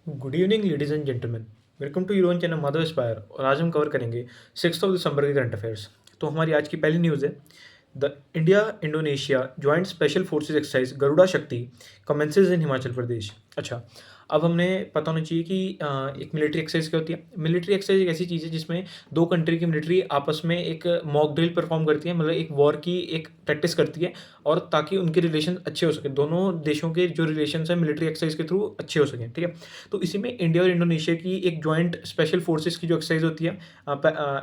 Good evening ladies and gentleman. Welcome to your own channel Madhav aspire. और आज हम cover करेंगे 6 दिसंबर के करंट अफेयर्स। तो हमारी आज की पहली न्यूज़ है, the India Indonesia joint special forces exercise Garuda शक्ति कमेंसेज इन हिमाचल प्रदेश। अच्छा, अब हमने पता होना चाहिए कि एक मिलिट्री एक्सरसाइज क्या होती है। मिलिट्री एक्सरसाइज एक ऐसी चीज़ है जिसमें दो कंट्री की मिलिट्री आपस में एक मॉक ड्रिल परफॉर्म करती है, मतलब एक वॉर की एक प्रैक्टिस करती है, और ताकि उनके रिलेशन अच्छे हो सके, दोनों देशों के जो रिलेशन है मिलिट्री एक्सरसाइज के थ्रू अच्छे हो सकें। ठीक है, तो इसी में इंडिया और इंडोनेशिया की एक जॉइंट स्पेशल फोर्सेस की जो एक्सरसाइज होती है,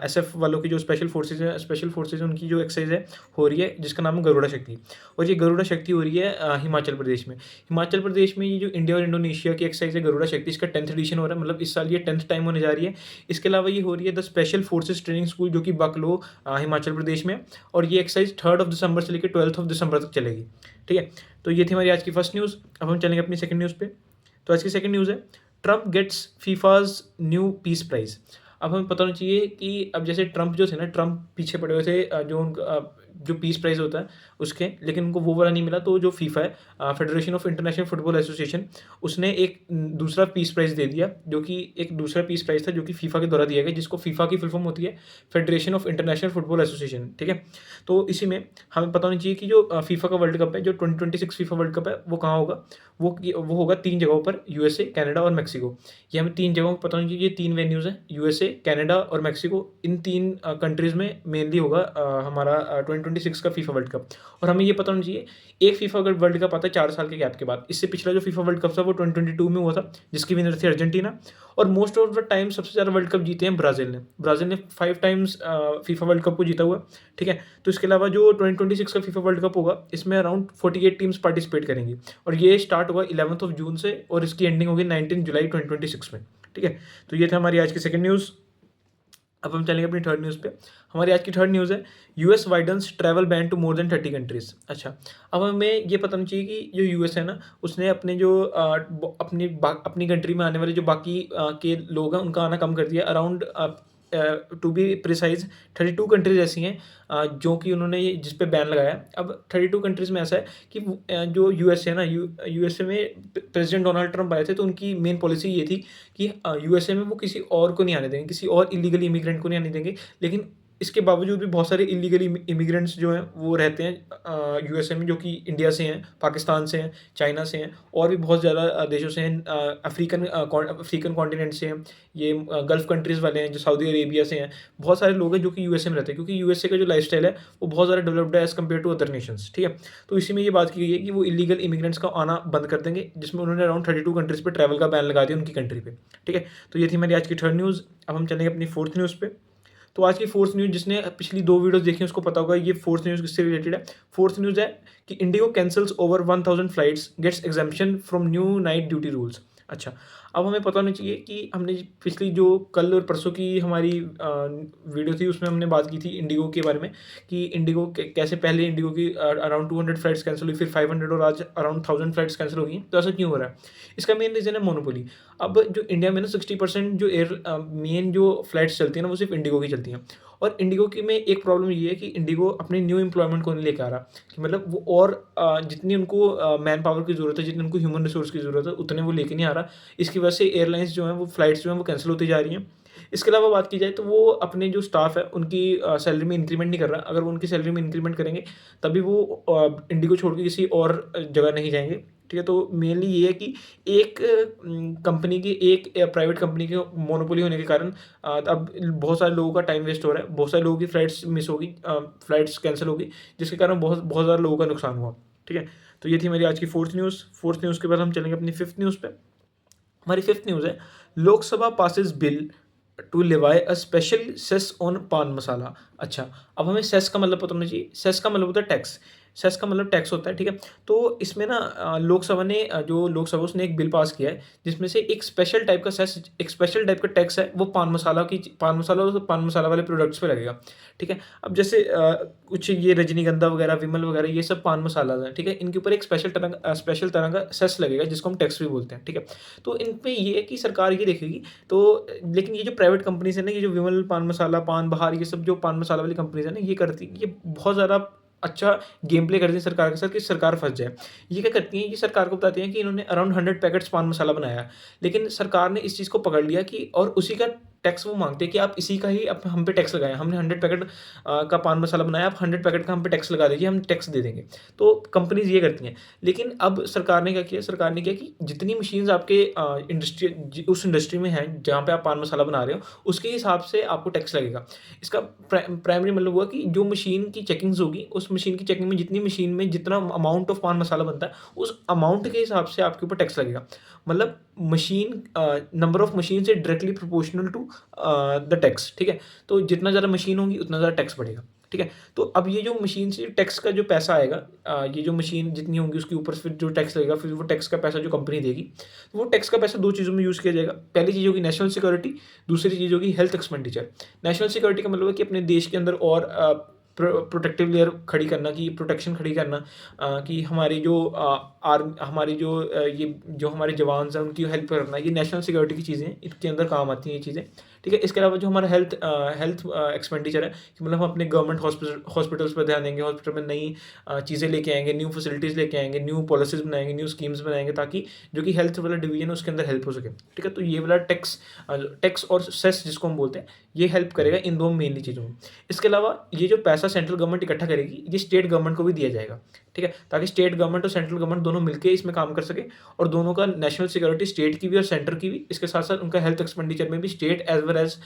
एसएफ वालों की जो स्पेशल फोर्सेज उनकी जो एक्सरसाइज है हो रही है, जिसका नाम है गरुड़ा शक्ति। और ये गरुड़ा शक्ति हो रही है हिमाचल प्रदेश में। हिमाचल प्रदेश में ये जो इंडिया और इंडोनेशिया की एक्सरसाइज है गरुड़ा शक्ति, इसका 10th एडिशन हो रहा है, मतलब इस साल ये 10th टाइम होने जा रही है। इसके अलावा ये हो रही है the special forces training school, जो कि बकलो हिमाचल प्रदेश में। और ये एक्सरसाइज 3 दिसंबर से लेकर 12 दिसंबर तक चलेगी। ठीक है, तो ये थी हमारी आज की फर्स्ट न्यूज़। अब हम चलेंगे अपनी सेकंड न्यूज़ पे। तो आज की सेकंड न्यूज़ है, Trump gets FIFA's new peace prize. अब हमें पता होना चाहिए कि अब जैसे ट्रम्प जो थे ना, ट्रम्प पीछे पड़े हुए थे जो उनका जो पीस प्राइज होता है उसके, लेकिन उनको वो वाला नहीं मिला। तो जो फीफा है, federation of international football association, उसने एक दूसरा पीस प्राइज दे दिया, जो कि एक दूसरा पीस प्राइज था जो कि फीफा के द्वारा दिया गया, जिसको फीफा की फुल फॉर्म होती है federation of international football association. ठीक है, तो इसी में हमें पता होना चाहिए कि जो फीफा का वर्ल्ड कप है, जो 2026 फीफा वर्ल्ड कप है, वो कहाँ होगा। वो होगा 3 जगहों पर, यूएसए, कनाडा और मैक्सिको। ये हमें 3 जगहों पर पता होना चाहिए। ये 3 वेन्यूज़ हैं, यूएसए, कनाडा और मैक्सिको। इन 3 कंट्रीज़ में मेनली होगा हमारा 2026 का फीफा वर्ल्ड कप। और हमें ये पता होना चाहिए, एक फीफा वर्ल्ड कप आता है 4 साल के गैप के बाद। इससे पिछला जो फीफा वर्ल्ड कप था वो 2022 में हुआ था, जिसकी विनर थी अर्जेंटीना। और मोस्ट ऑफ द टाइम सबसे ज़्यादा वर्ल्ड कप जीते हैं ब्राज़ील ने 5 टाइम्स फीफा वर्ल्ड कप को जीता हुआ है। ठीक है, तो इसके अलावा जो 2026 का फीफा वर्ल्ड कप होगा, इसमें अराउंड 48 टीम्स पार्टिसिपेट करेंगी। और ये स्टार्ट होगा 11 जून से, और इसकी एंडिंग होगी 19 जुलाई 2026 में। ठीक है, तो ये था हमारी आज की सेकंड न्यूज़। अब हम चलेंगे अपनी थर्ड न्यूज़ पे। हमारी आज की थर्ड न्यूज़ है, US widens travel ban to more than 30 countries. अच्छा, अब हमें ये पता होना चाहिए कि जो यूएस है ना, उसने अपने जो अपनी कंट्री में आने वाले जो बाकी के लोग हैं, उनका आना कम कर दिया। Around to be precise 32 countries ऐसी हैं जो कि उन्होंने जिस पे बैन लगाया है। अब 32 कंट्रीज़ में ऐसा है कि जो यूएसए है ना, यूएसए में प्रेसिडेंट डोनाल्ड ट्रंप आए थे, तो उनकी मेन पॉलिसी ये थी कि यूएसए में वो किसी और को नहीं आने देंगे, किसी और इलीगल इमिग्रेंट को नहीं आने देंगे। लेकिन इसके बावजूद भी बहुत सारे इलीगल इमिग्रेंट्स जो हैं वो रहते हैं यूएसए में, जो कि इंडिया से हैं, पाकिस्तान से हैं, चाइना से हैं, और भी बहुत ज़्यादा देशों से हैं। अफ्रीकन कॉन्टिनेंट से हैं, ये गल्फ़ कंट्रीज़ वाले हैं, जो सऊदी अरेबिया से हैं। बहुत सारे लोग हैं जो कि यूएसए में रहते हैं, क्योंकि यूएसए का जो लाइफ़स्टाइल है वो बहुत ज़्यादा डेवलप्ड है as compare to other nations. ठीक है, तो इसी में ये बात की गई है कि वो इलीगल इमिग्रेंट्स का आना बंद कर देंगे, जिसमें उन्होंने अराउंड 32 कंट्रीज़ पे ट्रैवल का बैन लगा दिया उनकी कंट्री पे। ठीक है, तो ये थी मेरी आज की थर्ड न्यूज़। अब हम चलेंगे अपनी फोर्थ न्यूज़ पे। तो आज की फोर्थ न्यूज़, जिसने पिछली 2 वीडियोस देखी हैं उसको पता होगा ये फोर्थ न्यूज़ किससे रिलेटेड है। फोर्थ न्यूज़ है कि IndiGo cancels over 1000 flights, gets exemption from new night duty rules. अच्छा, अब हमें पता होना चाहिए कि हमने पिछली जो कल और परसों की हमारी वीडियो थी, उसमें हमने बात की थी इंडिगो के बारे में, कि इंडिगो कैसे पहले इंडिगो की अराउंड 200 फ्लाइट्स कैंसिल हुई, फिर 500, और आज अराउंड 1000 फ्लाइट्स कैंसिल हो गई। तो ऐसा क्यों हो रहा है? इसका मेन रीज़न है मोनोपोली। अब जो इंडिया में ना 60% जो मेन जो फ्लाइट्स चलती हैं ना, वो सिर्फ इंडिगो की चलती हैं। और इंडिगो की में एक प्रॉब्लम ये है कि इंडिगो अपनी न्यू एम्प्लॉयमेंट को नहीं लेकर आ रहा, कि मतलब वो और जितनी उनको मैन पावर की ज़रूरत है, जितनी उनको ह्यूमन रिसोर्स की ज़रूरत है, उतने वो लेके नहीं आ रहा। इसकी वजह से एयरलाइंस जो हैं, वो फ्लाइट्स जो हैं वो कैंसिल होती जा रही हैं। इसके अलावा बात की जाए तो वो अपने जो स्टाफ है उनकी सैलरी में इंक्रीमेंट नहीं कर रहा। अगर वो उनकी सैलरी में इंक्रीमेंट करेंगे तभी वो इंडिगो छोड़ के किसी और जगह नहीं जाएँगे। ठीक है, तो मेनली ये है कि एक कंपनी की, एक प्राइवेट कंपनी की मोनोपोली होने के कारण अब बहुत सारे लोगों का टाइम वेस्ट हो रहा है, बहुत सारे लोगों की फ्लाइट्स मिस होगी, फ्लाइट्स कैंसिल होगी, जिसके कारण बहुत बहुत ज़्यादा लोगों का नुकसान हुआ। ठीक है, तो ये थी मेरी आज की फोर्थ न्यूज़ के बाद हम चलेंगे अपनी फिफ्थ न्यूज़ पे। हमारी फिफ्थ न्यूज़ है, Lok Sabha passes bill to levy a special cess on pan masala. अच्छा, अब हमें सेस का मतलब पता होना चाहिए। सेस का मतलब होता है टैक्स। सेस का मतलब टैक्स होता है। ठीक है, तो इसमें ना लोकसभा ने जो लोकसभा उसने एक बिल पास किया है, जिसमें से एक स्पेशल टाइप का सेस, एक स्पेशल टाइप का टैक्स है, वो पान मसाला और पान मसाला वाले प्रोडक्ट्स पे लगेगा। ठीक है, अब जैसे कुछ ये रजनीगंधा वगैरह, विमल वगैरह, ये सब पान मसाला है। ठीक है, इनके ऊपर एक स्पेशल तरह का सेस लगेगा, जिसको हम टैक्स भी बोलते हैं। ठीक है, तो इन पे ये है कि सरकार ये देखेगी। तो लेकिन ये जो प्राइवेट कंपनीज़ है ना, ये जो विमल पान मसाला, पान बहार, ये सब जो पान मसाला वाली कंपनीज़ है ना, ये बहुत ज़्यादा अच्छा गेम प्ले कर दें सरकार के साथ कि सरकार फँस जाए। ये क्या करती हैं, ये सरकार को बताती हैं कि इन्होंने अराउंड 100 पैकेट्स पान मसाला बनाया है। लेकिन सरकार ने इस चीज़ को पकड़ लिया कि और उसी का टैक्स वो माँगते हैं कि आप इसी का ही अब हम पे टैक्स लगाएँ। हमने 100 पैकेट का पान मसाला बनाया, आप 100 पैकेट का हम पे टैक्स लगा दीजिए, हम टैक्स दे देंगे। तो कंपनीज़ ये करती हैं। लेकिन अब सरकार ने क्या किया, सरकार ने किया कि जितनी मशीन्स आपके इंडस्ट्री उस इंडस्ट्री में हैं, जहाँ पे आप पान मसाला बना रहे हो, उसके हिसाब से आपको टैक्स लगेगा। इसका प्राइमरी मतलब हुआ कि जो मशीन की चेकिंग्स होगी, उस मशीन की चेकिंग में जितनी मशीन में जितना अमाउंट ऑफ पान मसाला बनता है, उस अमाउंट के हिसाब से आपके ऊपर टैक्स लगेगा। मतलब मशीन नंबर ऑफ मशीन से directly proportional to the tax, ठीक है? तो जितना ज़्यादा मशीन होगी, उतना ज़्यादा टैक्स बढ़ेगा, ठीक है? तो अब ये जो मशीन से टैक्स का जो पैसा आएगा, ये जो मशीन जितनी होंगी उसके ऊपर फिर जो टैक्स लगेगा, फिर वो टैक्स का पैसा जो कंपनी देगी, वो टैक्स का पैसा 2 चीज़ों में यूज़ किया जाएगा। पहली चीज़ होगी नेशनल सिक्योरिटी, दूसरी चीज़ होगी हेल्थ एक्सपेंडिचर। नेशनल सिक्योरिटी का मतलब है कि अपने देश के अंदर और प्रोटेक्टिव लेयर खड़ी करना, कि प्रोटेक्शन खड़ी करना, कि हमारी जो हमारी जो ये जो हमारे जवान हैं उनकी हेल्प करना, ये नेशनल सिक्योरिटी की चीज़ें हैं, इनके अंदर काम आती हैं ये चीज़ें, ठीक है? इसके अलावा जो हमारा हेल्थ एक्सपेंडिचर है, कि मतलब हम अपने गवर्नमेंट हॉस्पिटल्स पर ध्यान देंगे, हॉस्पिटल में नई चीज़ें लेके आएँगे, न्यू फैसिलिटीज़ लेके आएँगे, न्यू पॉलिसीज़ बनाएँगे, न्यू स्कीम्स बनाएँगे, ताकि जो कि हेल्थ वाला डिवीज़न है उसके अंदर हेल्प हो सके, ठीक है? तो ये वाला टैक्स और सेस जिसको हम बोलते हैं, ये हेल्प करेगा इन 2 मेनली चीज़ों में। इसके अलावा ये जो पैसा सेंट्रल गवर्नमेंट इकट्ठा करेगी, ये स्टेट गवर्नमेंट को भी दिया जाएगा, ठीक है? ताकि स्टेट गवर्नमेंट और सेंट्रल गवर्नमेंट दोनों मिलके इसमें काम कर सके, और दोनों का नेशनल सिक्योरिटी स्टेट की भी और सेंटर की भी, इसके साथ-साथ उनका हेल्थ एक्सपेंडिचर में भी state as well as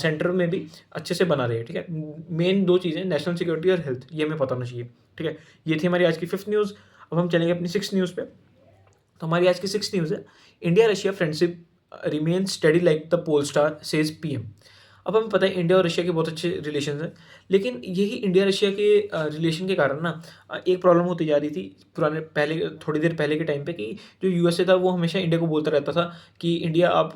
centre में भी अच्छे से बना रहे, ठीक है? मेन 2 चीज़ें नेशनल सिक्योरिटी और हेल्थ, ये हमें पता होना चाहिए, ठीक है? ये थी हमारी आज की 5th न्यूज़। अब हम चलेंगे अपनी 6th न्यूज़ पे। तो हमारी आज की 6th न्यूज़ है, India Russia friendship remains steady like the pole star says PM. अब हमें पता है इंडिया और रशिया के बहुत अच्छे रिलेशंस हैं, लेकिन यही इंडिया रशिया के रिलेशन के कारण ना एक प्रॉब्लम होती जा रही थी पहले, थोड़ी देर पहले के टाइम पे, कि जो यूएसए था वो हमेशा इंडिया को बोलता रहता था कि इंडिया आप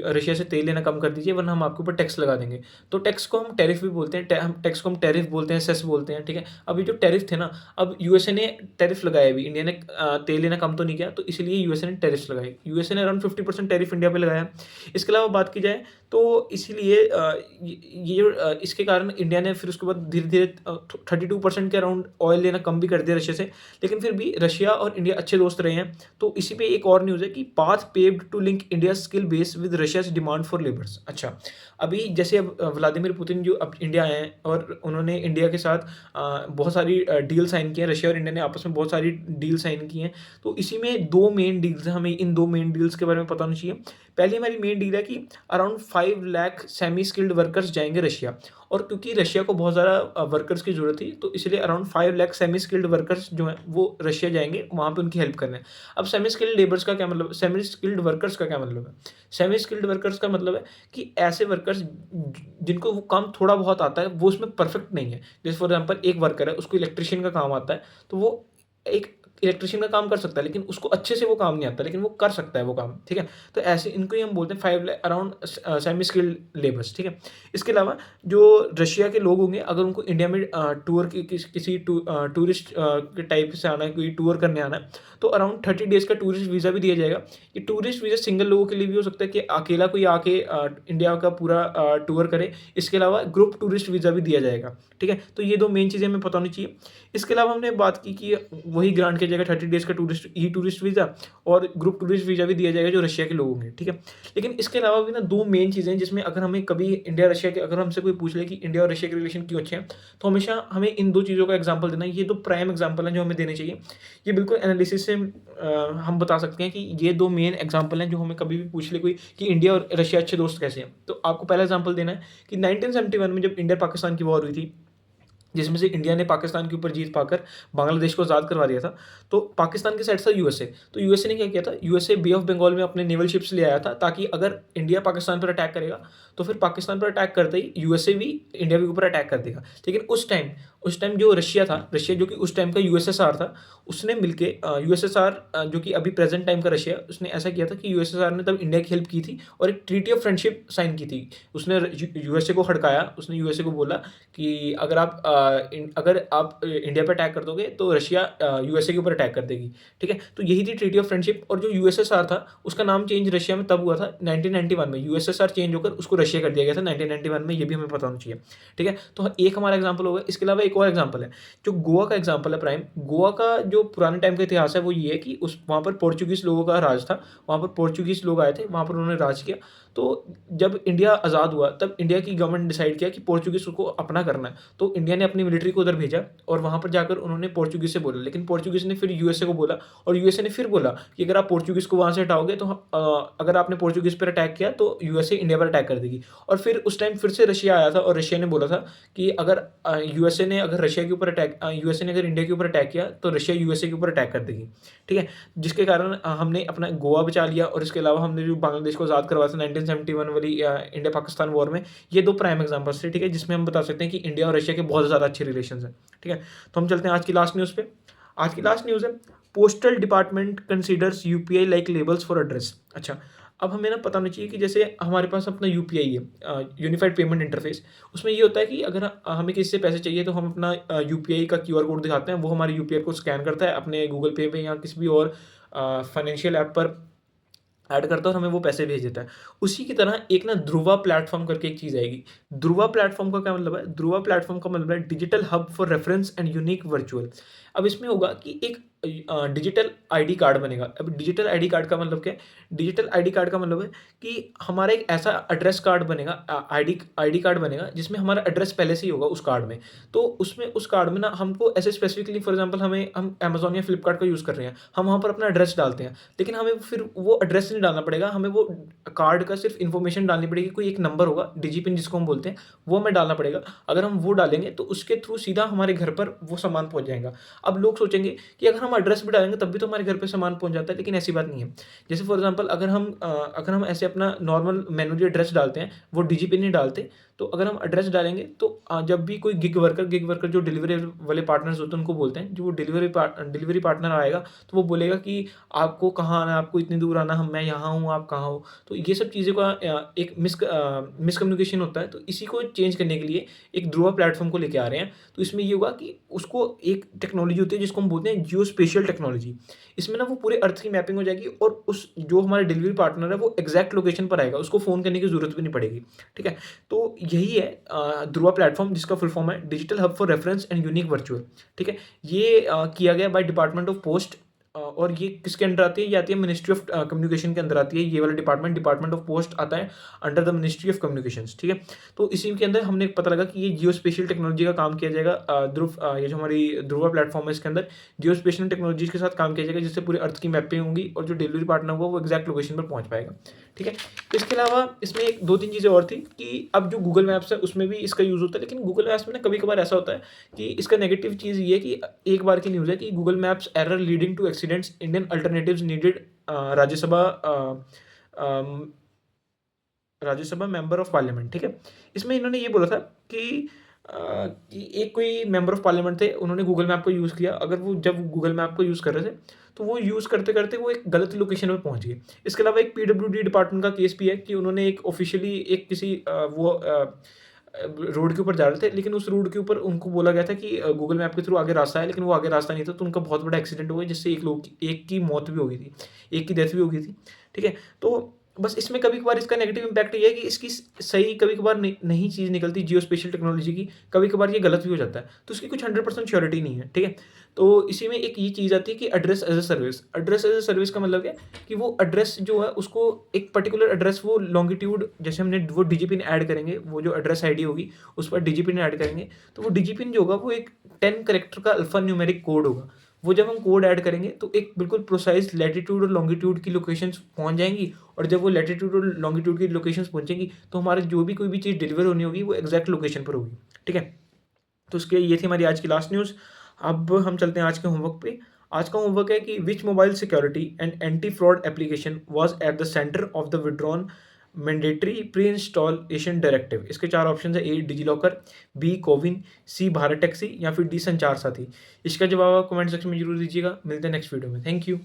रशिया से तेल लेना कम कर दीजिए, वरना हम आपके ऊपर टैक्स लगा देंगे। तो टैक्स को हम टैरिफ भी बोलते हैं, हम टैक्स को हम टैरिफ बोलते हैं, सेस बोलते हैं, ठीक है? अब ये जो टैरिफ थे ना, अब यूएसए ने टैरिफ लगाया भी, इंडिया ने तेल लेना कम तो नहीं किया, तो इसलिए यूएसए ने टैरिफ लगाए। यूएसए ने अराउंड 50% टैरिफ इंडिया पे लगाया। इसके अलावा बात की जाए तो इसीलिए ये जो इसके कारण इंडिया ने फिर उसके बाद धीरे-धीरे 32% के अराउंड ऑयल लेना कम भी कर दिया रशिया से। लेकिन फिर भी रशिया और इंडिया अच्छे दोस्त रहे हैं। तो इसी पे एक और न्यूज़ है कि path paved to link India skill base with Russia's demand for labours. अच्छा, अभी जैसे अब व्लादिमीर पुतिन जो अब इंडिया आए हैं और उन्होंने इंडिया के साथ बहुत सारी डील साइन की है। रशिया और इंडिया ने आपस में बहुत सारी डील साइन की हैं। तो इसी में 2 मेन डील्स हैं, हमें इन 2 मेन डील्स के बारे में पता होना चाहिए। पहली हमारी मेन डील है कि around 5 lakh semi skilled workers जाएँगे रशिया, और क्योंकि रशिया को बहुत ज़्यादा वर्कर्स की ज़रूरत थी, तो इसलिए around 5 lakh semi skilled workers जो हैं वो रशिया जाएँगे वहाँ पे उनकी हेल्प करने। अब सेमी स्किल्ड लेबर्स का क्या मतलब, सेमी स्किल्ड वर्कर्स का क्या मतलब है? सेमी स्किल्ड वर्कर्स का मतलब है कि ऐसे वर्कर्स जिनको वो काम थोड़ा बहुत आता है, वो उसमें परफेक्ट नहीं है। जैसे फॉर एग्ज़ाम्पल एक वर्कर है, उसको इलेक्ट्रीशियन का काम आता है, तो वो एक इलेक्ट्रीशियन का काम कर सकता है, लेकिन उसको अच्छे से वो काम नहीं आता, लेकिन वो कर सकता है वो काम, ठीक है? तो ऐसे इनको ही हम बोलते हैं 5 lakh around semi skilled labours, ठीक है? इसके अलावा जो रशिया के लोग होंगे, अगर उनको इंडिया में टूर की किसी टूरिस्ट के टाइप से आना है, कोई टूर करने आना है, तो अराउंड 30 डेज़ का टूरिस्ट वीज़ा भी दिया जाएगा। ये टूरिस्ट वीज़ा सिंगल लोगों के लिए भी हो सकता है कि अकेला कोई आके इंडिया का पूरा टूर करे। इसके अलावा ग्रुप टूरिस्ट वीज़ा भी दिया जाएगा, ठीक है? तो ये 2 मेन चीज़ें हमें पता होनी चाहिए। इसके अलावा हमने बात की कि वही ग्रांट किया जाएगा 30 डेज़ का टूरिस्ट वीज़ा, और ग्रुप टूरिस्ट वीज़ा भी दिया जाएगा जो रशिया के लोग होंगे, ठीक है? लेकिन इसके अलावा भी ना 2 मेन चीज़ें हैं जिसमें अगर हमें कभी इंडिया रशिया के, अगर हमसे कोई पूछ ले कि इंडिया और रशिया के रिलेशन क्यों अच्छे हैं, तो हमेशा हमें इन 2 चीज़ों का एग्ज़ाम्पल देना है। ये 2 प्राइम एग्ज़ाम्पल हैं जो हमें देने चाहिए। ये बिल्कुल एनालिसिस से हम बता सकते हैं कि ये 2 मेन एग्ज़ाम्पल हैं जो हमें कभी भी पूछ ले कोई कि इंडिया और रशिया अच्छे दोस्त कैसे हैं। तो आपको पहला एग्ज़ाम्पल देना है कि 1971 में जब इंडिया पाकिस्तान की वॉर हुई थी, जिसमें से इंडिया ने पाकिस्तान के ऊपर जीत पाकर बांग्लादेश को आज़ाद करवा दिया था, तो पाकिस्तान के साइड था यूएसए। तो यूएसए ने क्या किया था, यूएसए बे ऑफ बंगाल में अपने नेवल शिप्स ले आया था, ताकि अगर इंडिया पाकिस्तान पर अटैक करेगा, तो फिर पाकिस्तान पर अटैक करते ही यूएसए भी इंडिया के ऊपर अटैक कर देगा। लेकिन उस टाइम जो रशिया था, रशिया जो कि उस टाइम का यूएसएसआर था, उसने मिलके यूएसएसआर जो कि अभी प्रेजेंट टाइम का रशिया, उसने ऐसा किया था कि यूएसएसआर ने तब इंडिया की हेल्प की थी और एक ट्रीटी ऑफ फ्रेंडशिप साइन की थी। उसने यूएसए को हड़काया, उसने यूएसए को बोला कि अगर आप इंडिया पे अटैक कर दोगे तो रशिया यूएसए के ऊपर अटैक कर देगी, ठीक है? तो यही थी ट्रीटी ऑफ फ्रेंडशिप। और जो यूएसएसआर था, उसका नाम चेंज रशिया में तब हुआ था 1991 में। यूएसएसआर चेंज होकर उसको रशिया कर दिया गया था 1991 में, ये भी हमें पता होना चाहिए, ठीक है? तो एक हमारा एग्जाम्पल होगा। इसके अलावा एक और एग्जांपल है, जो गोवा का एग्जांपल है प्राइम, गोवा का जो पुराने टाइम का इतिहास है वो ये है कि उस वहाँ पर पोर्चुगीज़ लोगों का राज था, वहाँ पर पोर्चुगीज़ लोग आए थे, वहाँ पर उन्होंने राज किया। तो जब इंडिया आज़ाद हुआ तब इंडिया की गवर्नमेंट ने डिसाइड किया कि पोर्चुगीज़ को अपना करना है, तो इंडिया ने अपनी मिलिट्री को उधर भेजा और वहाँ पर जाकर उन्होंने पोर्चुगीज़ से बोला, लेकिन पोर्चुगीज़ ने फिर यूएसए को बोला और यूएसए ने फिर बोला कि अगर आप पोर्चुगीज़ को वहाँ से हटाओगे तो अगर आपने पोर्चुगीज़ पर अटैक किया तो यूएसए इंडिया पर अटैक कर देगी। और फिर उस टाइम फिर से रशिया आया था और रशिया ने बोला था कि अगर यूएसए ने अगर रशिया के ऊपर अटैक यूएसए ने अगर इंडिया के ऊपर अटैक किया तो रशिया यूएसए के ऊपर अटैक कर देगी, ठीक है? जिसके कारण हमने अपना गोवा बचा लिया और इसके अलावा हमने जो बांग्लादेश को आज़ाद करवाया था 1971 वाली इंडिया पाकिस्तान वॉर में, ये 2 प्राइम एग्जांपल्स थे, ठीक है? जिसमें हम बता सकते हैं कि इंडिया और रशिया के बहुत ज़्यादा अच्छे रिलेशंस हैं, ठीक है? तो हम चलते हैं आज की लास्ट न्यूज़ पे। आज की लास्ट न्यूज़ है, postal department considers UPI like labels for address. अच्छा, अब हमें ना पता होना चाहिए कि जैसे हमारे पास अपना यूपीआई है, यूनिफाइड पेमेंट इंटरफेस। उसमें ये होता है कि अगर हमें किसी से पैसे चाहिए तो हम अपना यूपीआई का क्यूआर कोड दिखाते हैं, वो हमारे यूपीआई को स्कैन करता है अपने गूगल पे या किसी भी और फाइनेंशियल ऐप पर ऐड करता है और हमें वो पैसे भेज देता है। उसी की तरह एक ना ध्रुवा प्लेटफ़ॉर्म करके एक चीज़ आएगी। ध्रुवा प्लेटफ़ॉर्म का क्या मतलब है? ध्रुवा प्लेटफ़ॉर्म का मतलब है digital hub for reference and unique virtual. अब इसमें होगा कि एक डिजिटल आईडी कार्ड बनेगा। अब डिजिटल आईडी कार्ड का मतलब क्या है? डिजिटल आईडी कार्ड का मतलब है कि हमारा एक ऐसा एड्रेस कार्ड बनेगा, आईडी आईडी कार्ड बनेगा जिसमें हमारा एड्रेस पहले से ही होगा उस कार्ड में। तो उसमें उस कार्ड में ना हमको ऐसे स्पेसिफिकली फॉर एग्ज़ाम्पल हम अमेज़न या फ्लिपकार्ट का यूज़ कर रहे हैं, हम वहाँ पर अपना एड्रेस डालते हैं। लेकिन हमें फिर वो एड्रेस नहीं डालना पड़ेगा, हमें वो कार्ड का सिर्फ़ इन्फॉर्मेशन डालनी पड़ेगी, कोई एक नंबर होगा, डिजी पिन जिसको हम बोलते हैं, वो हमें डालना पड़ेगा। अगर हम वो डालेंगे तो उसके थ्रू सीधा हमारे घर पर वो सामान पहुँच जाएगा। अब लोग सोचेंगे कि अगर हम एड्रेस भी डालेंगे तब भी तो हमारे घर पे सामान पहुँच जाता है, लेकिन ऐसी बात नहीं है। जैसे फॉर एग्ज़ाम्पल अगर हम ऐसे अपना नॉर्मल मैन्युअली एड्रेस डालते हैं, वो डिजी पिन नहीं डालते, तो अगर हम एड्रेस डालेंगे तो जब भी कोई गिग वर्कर जो डिलीवरी वाले पार्टनर्स होते हैं उनको बोलते हैं, जो वो डिलीवरी पार्टनर आएगा तो वो बोलेगा कि आपको कहाँ आना है, आपको इतनी दूर आना है, मैं यहाँ हूँ, आप कहाँ हो? तो ये सब चीज़ों का एक मिसकम्युनिकेशन होता है, तो इसी को चेंज करने के लिए एक ध्रुवा प्लेटफ़ॉर्म को लेके आ रहे हैं। तो इसमें ये होगा कि उसको एक टेक्नोलॉजी होती है जिसको हम बोलते हैं जियोस्पेशियल टेक्नोलॉजी। इसमें ना वो पूरे अर्थ की मैपिंग हो जाएगी और उस जो हमारा डिलीवरी पार्टनर है वो एग्ज़ैक्ट लोकेशन पर आएगा, उसको फ़ोन करने की ज़रूरत भी नहीं पड़ेगी, ठीक है? तो यही है ध्रुवा प्लेटफ़ॉर्म, जिसका फुल फॉर्म है digital hub for reference and unique virtual, ठीक है? ये किया गया बाय डिपार्टमेंट ऑफ पोस्ट, और ये किसके अंडर आती है? ये आती है मिनिस्ट्री ऑफ कम्युनिकेशन के अंदर आती है। ये वाला डिपार्टमेंट ऑफ पोस्ट आता है under the ministry of communications, ठीक है? तो इसी के अंदर हमने पता लगा कि ये जियोस्पेशियल टेक्नोलॉजी का काम किया जाएगा। ये जो हमारी ध्रुवा प्लेटफ़ॉर्म है इसके अंदर जियोस्पेशियल टेक्नोलॉजीज़ के साथ काम किया जाएगा, जिससे पूरे अर्थ की मैपिंग होगी और जो डिलीवरी पार्टनर होगा वो एग्ज़ैक्ट लोकेशन पर पहुँच पाएगा, ठीक है? इसके अलावा इसमें एक 2-3 चीज़ें और थी कि अब जो गूगल मैप्स है उसमें भी इसका यूज़ होता है, लेकिन गूगल मैप्स में ना कभी-कभार ऐसा होता है कि इसका नेगेटिव चीज़ ये है कि एक बार की न्यूज़ है कि Google maps error leading to accidents, Indian alternatives needed. Um, Rajya Sabha member of parliament, ठीक है? इसमें इन्होंने ये बोला था कि कि एक कोई मेंबर ऑफ पार्लियामेंट थे, उन्होंने गूगल मैप को यूज़ किया। अगर वो जब गूगल मैप को यूज़ कर रहे थे, तो वो यूज़ करते-करते वो एक गलत लोकेशन पे पहुँच गए। इसके अलावा एक पीडब्ल्यूडी डिपार्टमेंट का केस भी है कि उन्होंने एक ऑफ़िशियली एक किसी रोड के ऊपर जा रहे थे, लेकिन उस रोड के ऊपर उनको बोला गया था कि गूगल मैप के थ्रू आगे रास्ता है, लेकिन वो आगे रास्ता नहीं था, तो उनका बहुत बड़ा एक्सीडेंट हो गया, जिससे एक की मौत भी हो गई थी, एक की डेथ भी हो गई थी, ठीक है? तो बस इसमें कभी-कभार इसका नेगेटिव इम्पैक्ट ये है कि इसकी सही कभी-कभार नहीं चीज़ निकलती जियोस्पेशियल टेक्नोलॉजी की, कभी-कभार ये गलत भी हो जाता है, तो इसकी कुछ 100% श्योरिटी नहीं है, ठीक है? तो इसी में एक ये चीज़ आती है कि address as a service. Address as a service का मतलब क्या है कि वो एड्रेस जो है उसको एक पर्टिकुलर एड्रेस, वो लॉन्गिट्यूड, जैसे हमने वो डिजिपिन ऐड करेंगे, वो जो एड्रेस आईडी होगी उस पर डिजिपिन ऐड करेंगे, तो वो डिजिपिन जो होगा वो एक 10 कैरेक्टर का अल्फ़ा न्यूमेरिक कोड होगा। वो जब हम कोड ऐड करेंगे तो एक बिल्कुल प्रिसाइज़ लैटिट्यूड और लॉन्गिट्यूड की लोकेशंस पहुँच जाएँगी, और जब वो लैटिट्यूड और लॉन्गिट्यूड की लोकेशंस पहुँचेंगी तो हमारे जो भी कोई भी चीज़ डिलीवर होनी होगी वो एग्ज़ैक्ट लोकेशन पर होगी, ठीक है? तो उसके ये थी हमारी आज की लास्ट न्यूज़। अब हम चलते हैं आज के होमवर्क पे। आज का होमवर्क है कि which mobile security and anti fraud application was at the centre of the withdrawn mandatory pre installation directive. इसके 4 ऑप्शंस हैं, ए डिजिलॉकर, बी कोविन, सी भारत टैक्सी या फिर डी संचार साथी। इसका जवाब आप कमेंट सेक्शन में ज़रूर दीजिएगा। मिलते हैं नेक्स्ट वीडियो में। Thank you.